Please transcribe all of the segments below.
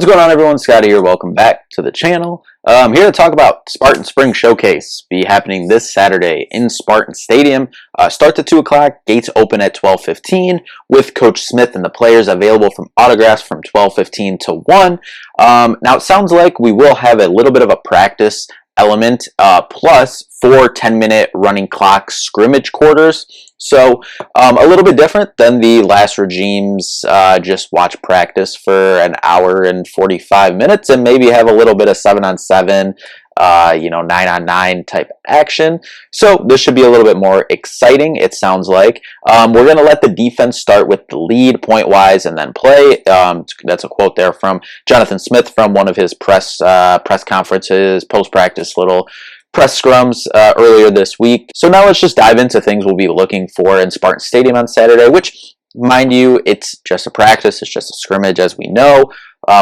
What's going on, everyone? Scotty here. Welcome back to the channel. I'm here to talk about Spartan Spring Showcase. Be happening this Saturday in Spartan Stadium. Starts at 2 o'clock. Gates open at 12:15 with Coach Smith and the players available from autographs from 12:15 to 1. Now, it sounds like we will have a little bit of a practice element plus 4 10-minute running clock scrimmage quarters. So a little bit different than the last regime's just watch practice for an hour and 45 minutes and maybe have a little bit of 7-on-7, 9-on-9 type action. So this should be a little bit more exciting, it sounds like. We're going to let the defense start with the lead point-wise and then play. That's a quote there from Jonathan Smith from one of his press conferences, post-practice little press scrums earlier this week. So now let's just dive into things we'll be looking for in Spartan Stadium on Saturday, which, mind you, it's just a practice, it's just a scrimmage, as we know.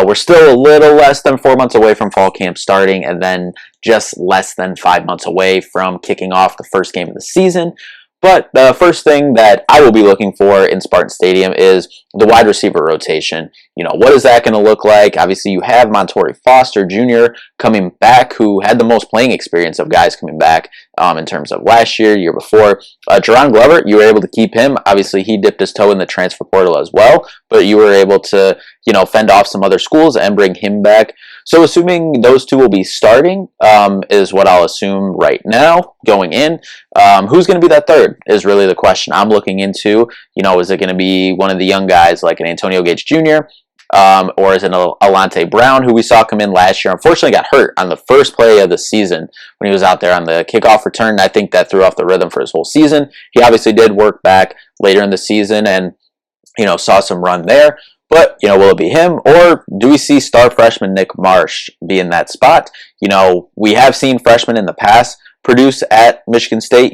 We're still a little less than 4 months away from fall camp starting, and then just less than 5 months away from kicking off the first game of the season. But the first thing that I will be looking for in Spartan Stadium is the wide receiver rotation. What is that going to look like? Obviously, you have Montorie Foster Jr. coming back, who had the most playing experience of guys coming back in terms of last year before. Jerron Glover, you were able to keep him. Obviously, he dipped his toe in the transfer portal as well, but you were able to, fend off some other schools and bring him back. So assuming those two will be starting is what I'll assume right now going in. Who's going to be that third is really the question I'm looking into. Is it going to be one of the young guys like an Antonio Gage Jr., or is it Alante Brown, who we saw come in last year? Unfortunately got hurt on the first play of the season when he was out there on the kickoff return. I think that threw off the rhythm for his whole season. He obviously did work back later in the season and, saw some run there. But, will it be him? Or do we see star freshman Nick Marsh be in that spot? We have seen freshmen in the past produce at Michigan State.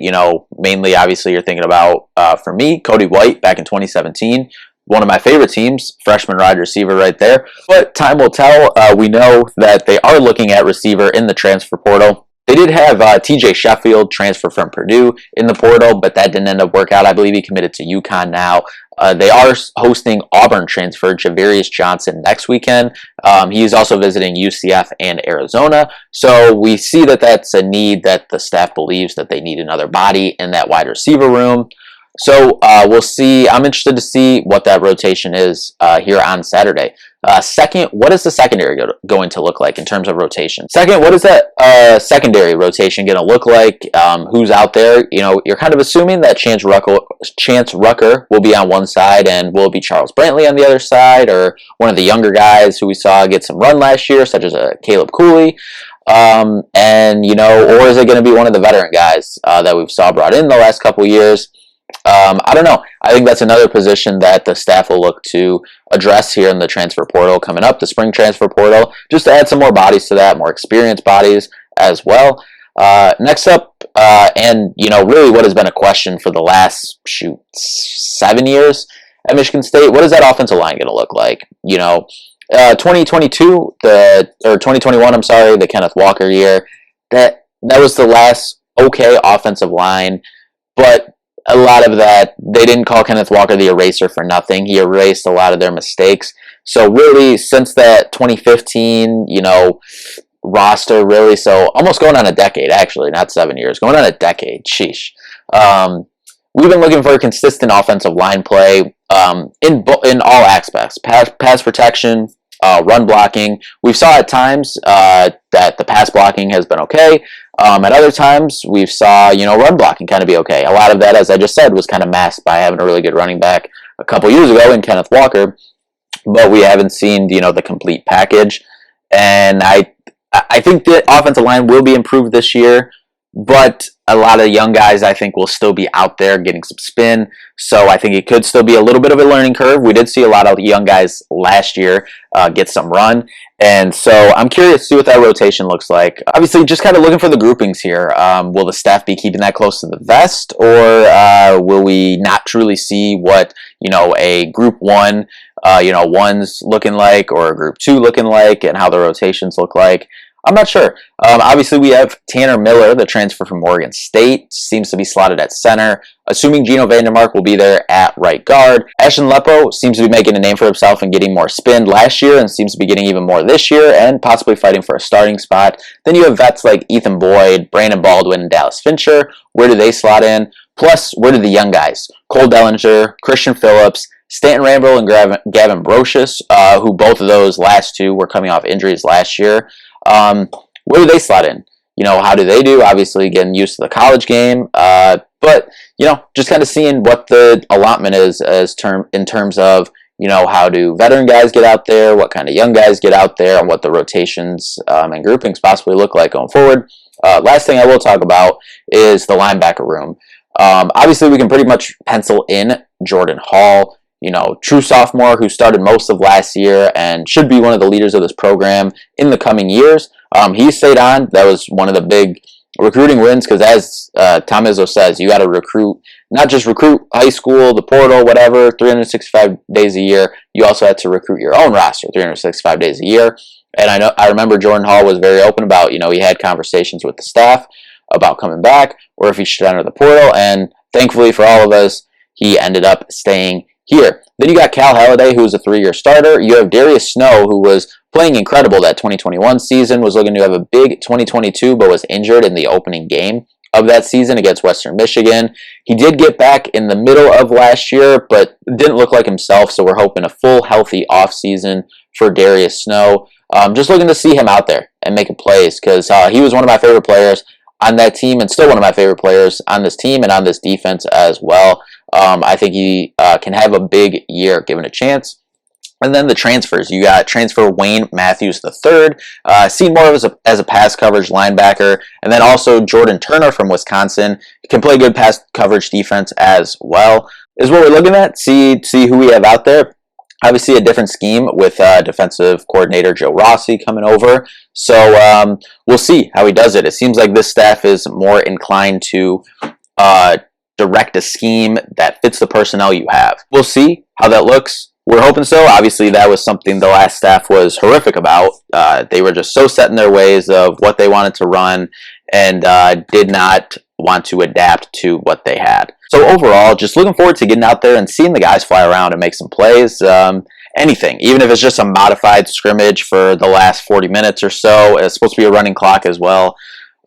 Mainly, obviously, you're thinking about, for me, Cody White back in 2017. One of my favorite teams, freshman wide receiver right there. But time will tell. We know that they are looking at receiver in the transfer portal. They did have TJ Sheffield transfer from Purdue in the portal, but that didn't end up working out. I believe he committed to UConn now. They are hosting Auburn transfer Javarius Johnson next weekend. He's also visiting UCF and Arizona. So we see that that's a need that the staff believes that they need another body in that wide receiver room. So we'll see. I'm interested to see what that rotation is here on Saturday. Second, what is the secondary going to look like in terms of rotation? Second, what is that secondary rotation going to look like? Who's out there? You're kind of assuming that Chance Rucker will be on one side, and will it be Charles Brantley on the other side, or one of the younger guys who we saw get some run last year, such as Caleb Cooley? Or is it going to be one of the veteran guys that we've saw brought in the last couple years? I don't know. I think that's another position that the staff will look to address here in the transfer portal coming up, the spring transfer portal, just to add some more bodies to that, more experienced bodies as well. Next up, really what has been a question for the last, 7 years at Michigan State, what is that offensive line going to look like? 2022, or 2021, I'm sorry, the Kenneth Walker year, that was the last okay offensive line, but a lot of that, they didn't call Kenneth Walker the eraser for nothing. He erased a lot of their mistakes. So really, since that 2015, roster, really, so almost going on a decade, actually, not 7 years, going on a decade, sheesh. We've been looking for consistent offensive line play in all aspects, pass protection, run blocking. We saw at times that the pass blocking has been okay. At other times, we've saw, run blocking kind of be okay. A lot of that, as I just said, was kind of masked by having a really good running back a couple years ago in Kenneth Walker, but we haven't seen, the complete package. And I think the offensive line will be improved this year, but a lot of young guys, I think, will still be out there getting some spin. So I think it could still be a little bit of a learning curve. We did see a lot of young guys last year get some run. And so I'm curious to see what that rotation looks like. Obviously, just kind of looking for the groupings here. Will the staff be keeping that close to the vest, or will we not truly see what, a group one, one's looking like, or a group two looking like, and how the rotations look like? I'm not sure. Obviously, we have Tanner Miller, the transfer from Oregon State, seems to be slotted at center. Assuming Gino Vandermark will be there at right guard. Ashton Lepo seems to be making a name for himself and getting more spin last year and seems to be getting even more this year and possibly fighting for a starting spot. Then you have vets like Ethan Boyd, Brandon Baldwin, and Dallas Fincher. Where do they slot in? Plus, where do the young guys? Cole Dellinger, Christian Phillips, Stanton Ramble, and Gavin Brocious, who both of those last two were coming off injuries last year. Where do they slot in? How do they do? Obviously, getting used to the college game. But, just kind of seeing what the allotment is in terms of, how do veteran guys get out there, what kind of young guys get out there, and what the rotations and groupings possibly look like going forward. Last thing I will talk about is the linebacker room. Obviously, we can pretty much pencil in Jordan Hall, true sophomore who started most of last year and should be one of the leaders of this program in the coming years. He stayed on. That was one of the big recruiting wins because, as Tom Izzo says, you got to recruit, not just recruit high school, the portal, whatever, 365 days a year. You also had to recruit your own roster 365 days a year. And I remember Jordan Hall was very open about, he had conversations with the staff about coming back or if he should enter the portal. And thankfully for all of us, he ended up staying here. Then you got Cal Halliday, who was a 3-year starter. You have Darius Snow, who was playing incredible that 2021 season, was looking to have a big 2022, but was injured in the opening game of that season against Western Michigan. He did get back in the middle of last year, but didn't look like himself, so we're hoping a full, healthy offseason for Darius Snow. Just looking to see him out there and making plays because he was one of my favorite players on that team and still one of my favorite players on this team and on this defense as well. I think he can have a big year given a chance. And then the transfers. You got transfer Wayne Matthews III, seen more of as a pass coverage linebacker. And then also Jordan Turner from Wisconsin. He can play good pass coverage defense as well. Is what we're looking at. See who we have out there. Obviously a different scheme with defensive coordinator Joe Rossi coming over. So we'll see how he does it. It seems like this staff is more inclined to direct a scheme that fits the personnel you have. We'll see how that looks. We're hoping so. Obviously, that was something the last staff was horrific about. They were just so set in their ways of what they wanted to run and did not want to adapt to what they had. So overall, just looking forward to getting out there and seeing the guys fly around and make some plays. Anything, even if it's just a modified scrimmage for the last 40 minutes or so. It's supposed to be a running clock as well.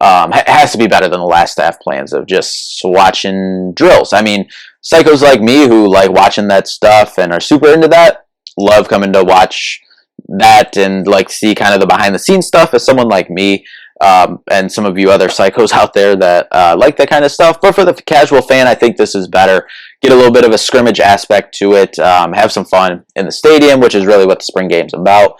It has to be better than the last staff plans of just watching drills. I mean, psychos like me who like watching that stuff and are super into that, love coming to watch that and like see kind of the behind the scenes stuff as someone like me and some of you other psychos out there that like that kind of stuff. But for the casual fan, I think this is better. Get a little bit of a scrimmage aspect to it, have some fun in the stadium, which is really what the spring game's about,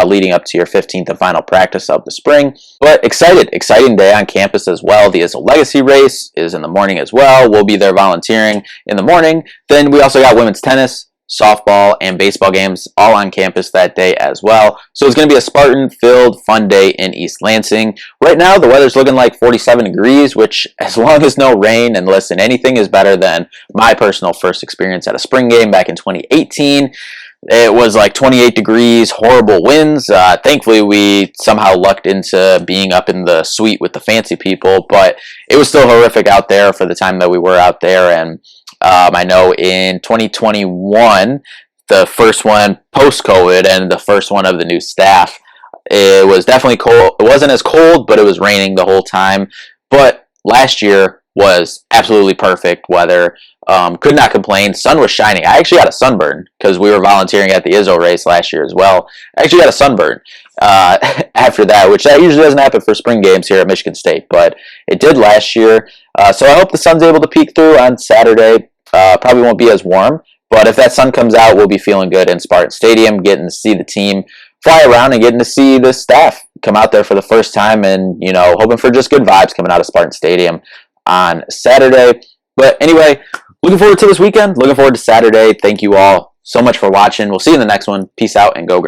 leading up to your 15th and final practice of the spring. But exciting day on campus as well. The Izzo Legacy Race is in the morning as well. We'll be there volunteering in the morning. Then we also got women's tennis, softball, and baseball games all on campus that day as well. So it's going to be a Spartan-filled, fun day in East Lansing. Right now, the weather's looking like 47 degrees, which, as long as no rain, and listen, anything is better than my personal first experience at a spring game back in 2018. It was like 28 degrees, horrible winds. Thankfully, we somehow lucked into being up in the suite with the fancy people, but it was still horrific out there for the time that we were out there. And I know in 2021, the first one post-COVID and the first one of the new staff, it was definitely cold. It wasn't as cold, but it was raining the whole time. But last year was absolutely perfect weather. Could not complain. Sun was shining. I actually got a sunburn because we were volunteering at the Izzo race last year as well. I actually got a sunburn after that, which that usually doesn't happen for spring games here at Michigan State, but it did last year. So I hope the sun's able to peek through on Saturday. Probably won't be as warm, but if that sun comes out, we'll be feeling good in Spartan Stadium, getting to see the team fly around and getting to see the staff come out there for the first time and, hoping for just good vibes coming out of Spartan Stadium on Saturday. But anyway, looking forward to this weekend. Looking forward to Saturday. Thank you all so much for watching. We'll see you in the next one. Peace out and go green.